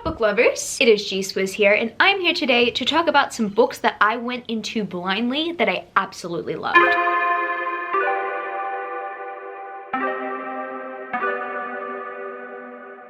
book lovers? It is G-Swizz here, and I'm here today to talk about some books that I went into blindly that I absolutely loved.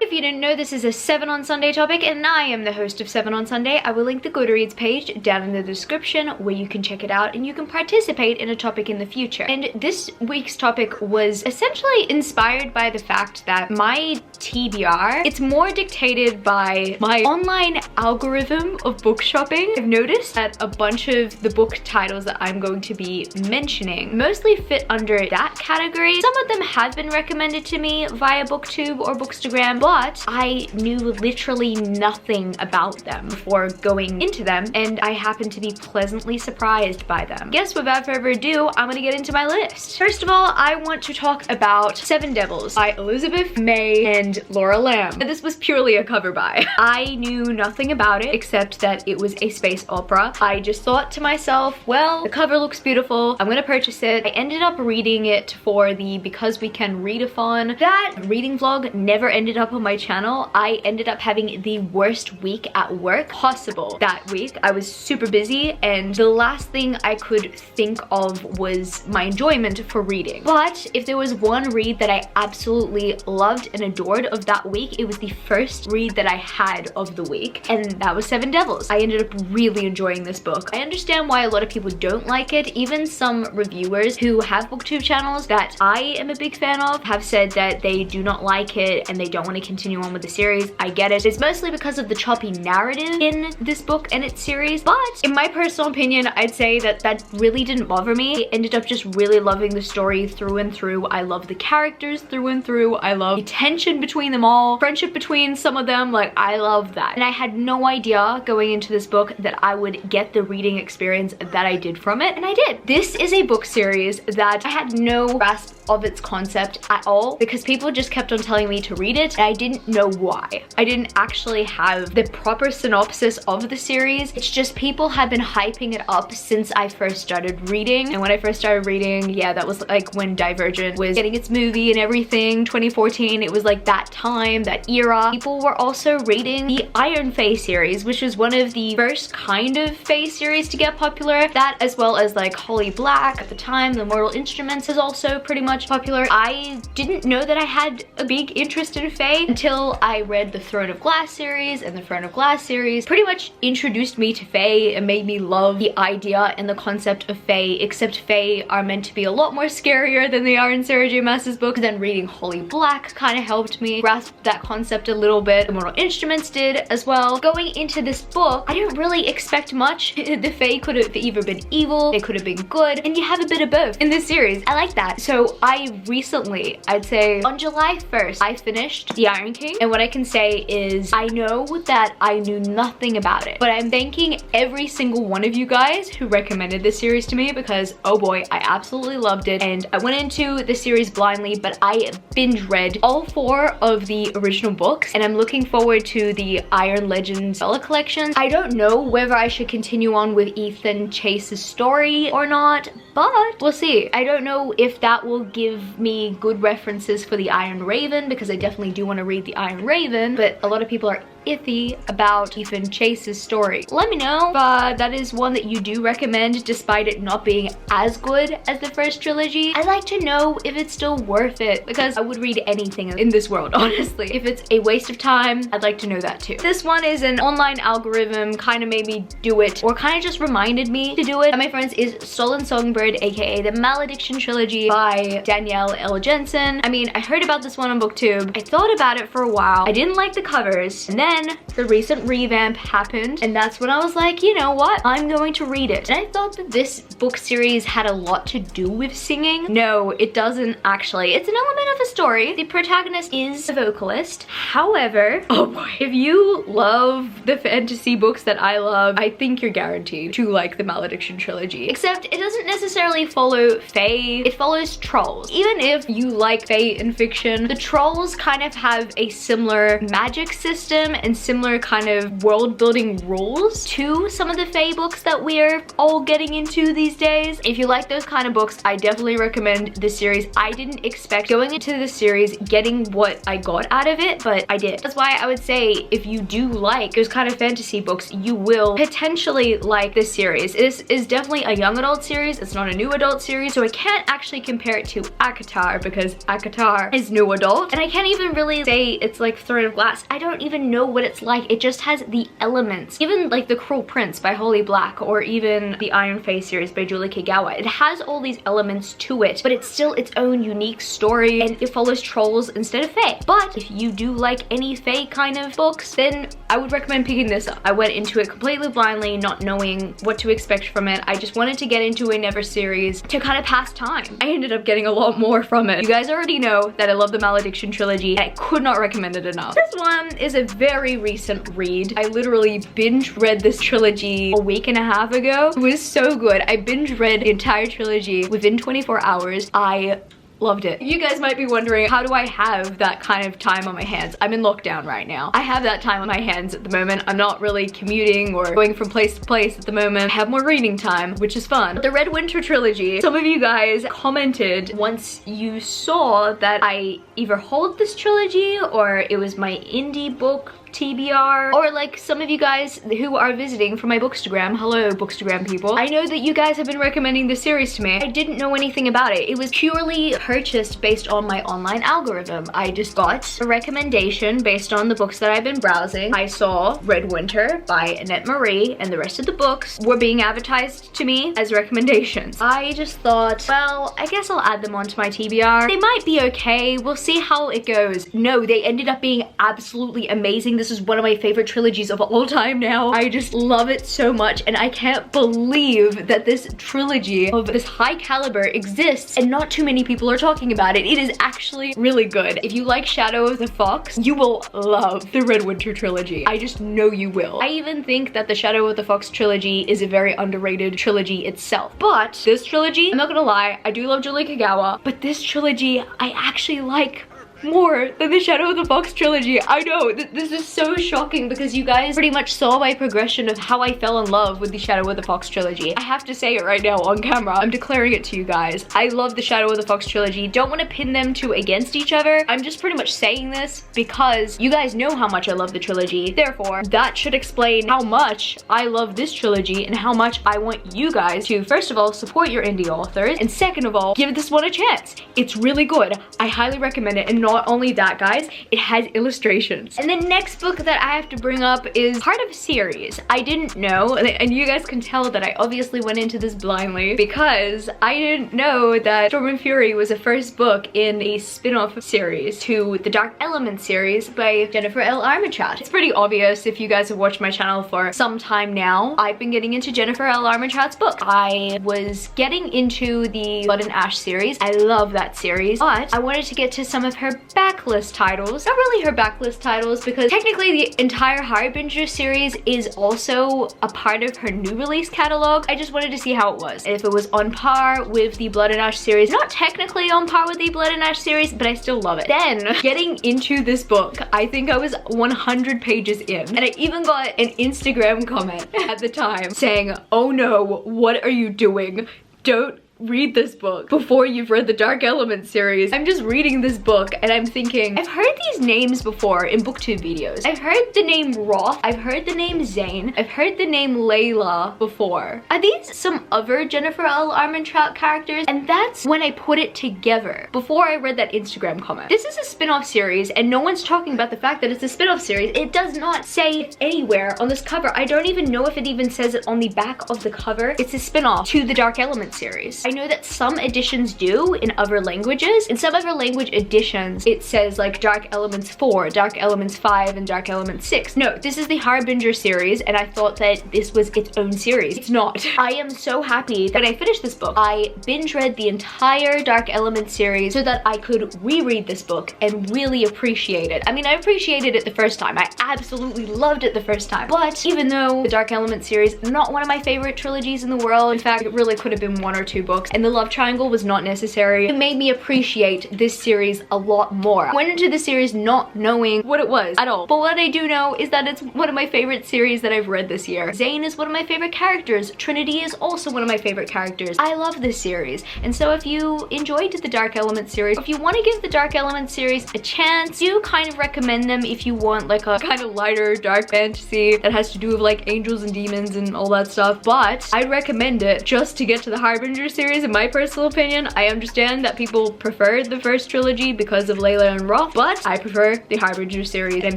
If you didn't know, this is a 7 on Sunday topic, and I am the host of 7 on Sunday. I will link the Goodreads page down in the description where you can check it out and you can participate in a topic in the future. And this week's topic was essentially inspired by the fact that my TBR, it's more dictated by my online algorithm of book shopping. I've noticed that a bunch of the book titles that I'm going to be mentioning mostly fit under that category. Some of them have been recommended to me via BookTube or Bookstagram, but I knew literally nothing about them before going into them, and I happened to be pleasantly surprised by them. Guess without further ado, I'm gonna get into my list. First of all, I want to talk about Seven Devils by Elizabeth May and Laura Lamb. This was purely a cover buy. I knew nothing about it except that it was a space opera. I just thought to myself, well, the cover looks beautiful, I'm gonna purchase it. I ended up reading it for the Because We Can Readathon. That reading vlog never ended up on my channel. I ended up having the worst week at work possible that week. I was super busy, and the last thing I could think of was my enjoyment for reading. But if there was one read that I absolutely loved and adored of that week, it was the first read that I had of the week, and that was Seven Devils. I ended up really enjoying this book. I understand why a lot of people don't like it. Even some reviewers who have booktube channels that I am a big fan of have said that they do not like it and they don't want to continue on with the series. I get it. It's mostly because of the choppy narrative in this book and its series, but in my personal opinion, I'd say that that really didn't bother me. I ended up just really loving the story through and through. I love the characters through and through. I love the tension between them all, friendship between some of them, like I love that. And I had no idea going into this book that I would get the reading experience that I did from it, and I did. This is a book series that I had no grasp of its concept at all because people just kept on telling me to read it and I didn't know why. I didn't actually have the proper synopsis of the series. It's just people have been hyping it up since I first started reading, and when I first started reading, yeah, that was like when Divergent was getting its movie and everything, 2014. It was like that time, that era. People were also reading the Iron Fae series, which was one of the first kind of Fae series to get popular. That, as well as like Holy Black at the time. The Mortal Instruments is also pretty much popular. I didn't know that I had a big interest in Fae until I read the Throne of Glass series, and the Throne of Glass series pretty much introduced me to Fae and made me love the idea and the concept of Fae, except Fae are meant to be a lot more scarier than they are in Sarah J Maas's books. Then reading Holy Black kind of helped me grasp that concept a little bit. The Mortal Instruments did as well. Going into this book, I didn't really expect much. The Fae could have either been evil, they could have been good, and you have a bit of both in this series. I like that. So I recently, I'd say on July 1st, I finished The Iron King, and what I can say is I know that I knew nothing about it, but I'm thanking every single one of you guys who recommended this series to me because, oh boy, I absolutely loved it. And I went into the series blindly, but I binge read all 4 of the original books, and I'm looking forward to the Iron Legends Bella collections. I don't know whether I should continue on with Ethan Chase's story or not, but we'll see. I don't know if that will give me good references for the Iron Raven, because I definitely do want to read the Iron Raven, but a lot of people are iffy about Ethan Chase's story. Let me know if that is one that you do recommend despite it not being as good as the first trilogy. I'd like to know if it's still worth it, because I would read anything in this world, honestly. If it's a waste of time, I'd like to know that too. This one is an online algorithm, kind of made me do it, or kind of just reminded me to do it. And my friends is Stolen Songbird, aka the Malediction Trilogy by Danielle L. Jensen. I mean, I heard about this one on BookTube. I thought about it for a while. I didn't like the covers, and then the recent revamp happened, and that's when I was like, you know what? I'm going to read it. And I thought that this book series had a lot to do with singing. No, it doesn't actually. It's an element of the story. The protagonist is a vocalist. However, oh boy, if you love the fantasy books that I love, I think you're guaranteed to like the Malediction Trilogy. Except it doesn't necessarily follow Fae, it follows trolls. Even if you like Fae in fiction, the trolls kind of have a similar magic system and similar kind of world building rules to some of the Fae books that we're all getting into these days. If you like those kind of books, I definitely recommend this series. I didn't expect going into this series getting what I got out of it, but I did. That's why I would say if you do like those kind of fantasy books, you will potentially like this series. This is definitely a young adult series. It's not a new adult series, so I can't actually compare it to ACOTAR because ACOTAR is new adult, and I can't even really say it's like Throne of Glass. I don't even know what it's like. It just has the elements. Even like The Cruel Prince by Holly Black, or even the Iron Fae series by Julie Kagawa. It has all these elements to it, but it's still its own unique story, and it follows trolls instead of Fae. But if you do like any Fae kind of books, then I would recommend picking this up. I went into it completely blindly, not knowing what to expect from it. I just wanted to get into a Never series to kind of pass time. I ended up getting a lot more from it. You guys already know that I love the Malediction trilogy. I could not recommend it enough. This one is a very recent read. I literally binge read this trilogy a week and a half ago. It was so good. I binge read the entire trilogy within 24 hours. I loved it. You guys might be wondering, how do I have that kind of time on my hands? I'm in lockdown right now. I have that time on my hands at the moment. I'm not really commuting or going from place to place at the moment. I have more reading time, which is fun. The Red Winter trilogy, some of you guys commented once you saw that I either hold this trilogy or it was my indie book TBR, or like some of you guys who are visiting from my Bookstagram. Hello, Bookstagram people. I know that you guys have been recommending this series to me. I didn't know anything about it. It was purely purchased based on my online algorithm. I just got a recommendation based on the books that I've been browsing. I saw Red Winter by Annette Marie, and the rest of the books were being advertised to me as recommendations. I just thought, well, I guess I'll add them onto my TBR. They might be okay. We'll see how it goes. No, they ended up being absolutely amazing. This is one of my favorite trilogies of all time now. I just love it so much, and I can't believe that this trilogy of this high caliber exists and not too many people are talking about it. It is actually really good. If you like Shadow of the Fox, you will love the Red Winter trilogy. I just know you will. I even think that the Shadow of the Fox trilogy is a very underrated trilogy itself. But this trilogy, I'm not gonna lie, I do love Julie Kagawa, but this trilogy I actually like more than the Shadow of the Fox trilogy. I know, this is so shocking because you guys pretty much saw my progression of how I fell in love with the Shadow of the Fox trilogy. I have to say it right now on camera. I'm declaring it to you guys. I love the Shadow of the Fox trilogy. Don't want to pin them two against each other. I'm just pretty much saying this because you guys know how much I love the trilogy. Therefore, that should explain how much I love this trilogy and how much I want you guys to, first of all, support your indie authors, and second of all, give this one a chance. It's really good. I highly recommend it, and not only that, guys, it has illustrations. And the next book that I have to bring up is part of a series. I didn't know, and you guys can tell that I obviously went into this blindly because I didn't know that Storm and Fury was the first book in a spin-off series to the Dark Element series by Jennifer L. Armentrout. It's pretty obvious if you guys have watched my channel for some time now. I've been getting into Jennifer L. Armentrout's book. I was getting into the Blood and Ash series. I love that series, but I wanted to get to some of her backlist titles. Not really her backlist titles, because technically the entire Harbinger series is also a part of her new release catalog. I just wanted to see how it was, and if it was on par with the Blood and Ash series. Not technically on par with the Blood and Ash series, but I still love it. Then, getting into this book, I think I was 100 pages in, and I even got an Instagram comment at the time saying, "Oh no, what are you doing? Don't read this book before you've read the Dark Element series." I'm just reading this book and I'm thinking, I've heard these names before in booktube videos. I've heard the name Roth, I've heard the name Zane, I've heard the name Layla before. Are these some other Jennifer L. Armentrout characters? And that's when I put it together before I read that Instagram comment. This is a spin-off series and no one's talking about the fact that it's a spin-off series. It does not say it anywhere on this cover. I don't even know if it even says it on the back of the cover. It's a spin-off to the Dark Element series. I know that some editions do in other languages. In some other language editions, it says like Dark Elements 4, Dark Elements 5, and Dark Elements 6. No, this is the Harbinger series, and I thought that this was its own series. It's not. I am so happy that I finished this book. I binge read the entire Dark Elements series so that I could reread this book and really appreciate it. I mean, I appreciated it the first time. I absolutely loved it the first time. But even though the Dark Elements series, not one of my favorite trilogies in the world, in fact, it really could have been one or two books books, and the love triangle was not necessary. It made me appreciate this series a lot more. I went into the series not knowing what it was at all, but what I do know is that it's one of my favorite series that I've read this year. Zane is one of my favorite characters. Trinity is also one of my favorite characters. I love this series, and so if you enjoyed the Dark Element series, if you want to give the Dark Element series a chance, do kind of recommend them if you want like a kind of lighter dark fantasy that has to do with like angels and demons and all that stuff. But I'd recommend it just to get to the Harbinger series. In my personal opinion, I understand that people preferred the first trilogy because of Layla and Roth, but I prefer the Harbinger series. And I'm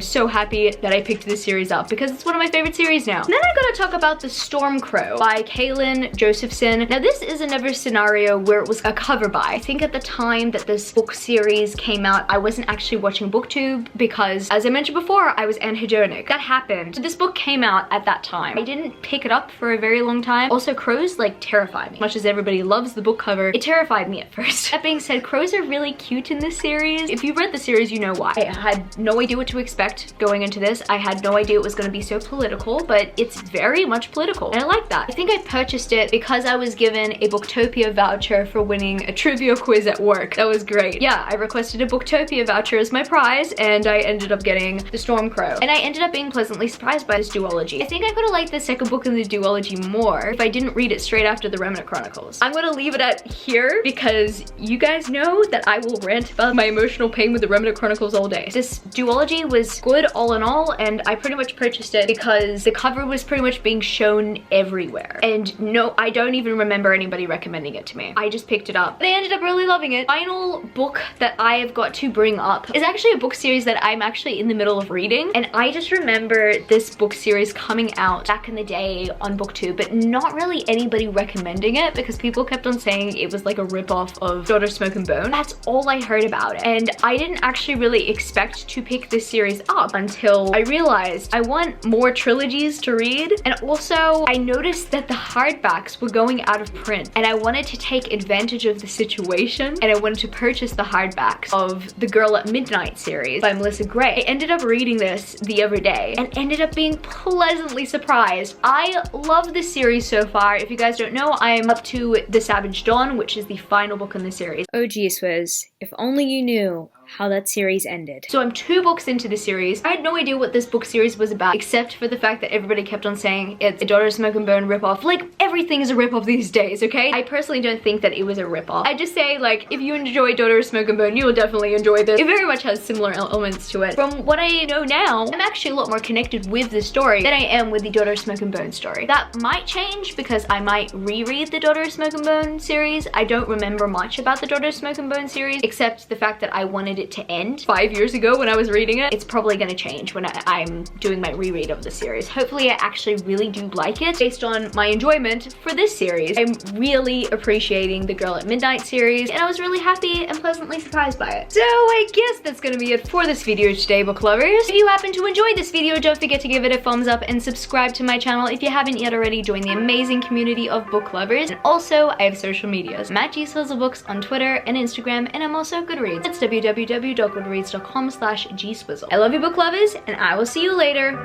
so happy that I picked this series up because it's one of my favorite series now. And then I'm gonna talk about the Stormcrow by Kaylin Josephson. Now this is another scenario where it was a cover buy. I think at the time that this book series came out, I wasn't actually watching BookTube because, as I mentioned before, I was anhedonic. That happened. So this book came out at that time. I didn't pick it up for a very long time. Also, crows like terrify me. Much as everybody loves the book cover, it terrified me at first. That being said, crows are really cute in this series. If you read the series, you know why. I had no idea what to expect going into this. I had no idea it was going to be so political, but it's very much political, and I like that. I think I purchased it because I was given a Booktopia voucher for winning a trivia quiz at work. That was great. Yeah, I requested a Booktopia voucher as my prize, and I ended up getting the Stormcrow. And I ended up being pleasantly surprised by this duology. I think I could have liked the second book in the duology more if I didn't read it straight after the Remnant Chronicles. I'm gonna leave it at here because you guys know that I will rant about my emotional pain with the Remnant Chronicles all day. This duology was good all in all, and I pretty much purchased it because the cover was pretty much being shown everywhere. And no, I don't even remember anybody recommending it to me. I just picked it up. But I ended up really loving it. Final book that I have got to bring up is actually a book series that I'm actually in the middle of reading, and I just remember this book series coming out back in the day on BookTube, but not really anybody recommending it because people kept on saying it was like a rip-off of Daughter Smoke and Bone. That's all I heard about it, and I didn't actually really expect to pick this series up until I realized I want more trilogies to read, and also I noticed that the hardbacks were going out of print, and I wanted to take advantage of the situation, and I wanted to purchase the hardbacks of the Girl at Midnight series by Melissa Gray. I ended up reading this the other day and ended up being pleasantly surprised. I love this series so far. If you guys don't know, I am up to The Savage Dawn, which is the final book in the series. Oh geez, Wiz, if only you knew how that series ended. So I'm 2 books into the series. I had no idea what this book series was about, except for the fact that everybody kept on saying it's a Daughter Smoke and Bone ripoff. Like, everything is a ripoff these days, okay? I personally don't think that it was a ripoff. I just say, like, if you enjoy Daughter Smoke and Bone, you will definitely enjoy this. It very much has similar elements to it. From what I know now, I'm actually a lot more connected with the story than I am with the Daughter Smoke and Bone story. That might change because I might reread the Daughter Smoke and Bone series. I don't remember much about the Daughter Smoke and Bone series, except the fact that I wanted it to end 5 years ago when I was reading it. It's probably gonna change when I'm doing my reread of the series. Hopefully I actually really do like it based on my enjoyment for this series. I'm really appreciating the Girl at Midnight series, and I was really happy and pleasantly surprised by it. So I guess that's gonna be it for this video today, book lovers. If you happen to enjoy this video, don't forget to give it a thumbs up and subscribe to my channel. If you haven't yet already, join the amazing community of book lovers. And also, I have social medias. I'm at gswizzlebooks on Twitter and Instagram, and I'm also Goodreads. It's www.goodreads.com/gswizzle. I love you, book lovers, and I will see you later.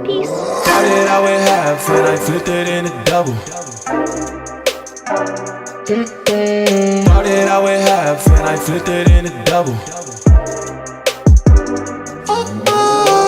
Peace. Started out with half and I flipped it into double. Started out with half and I flipped it into double.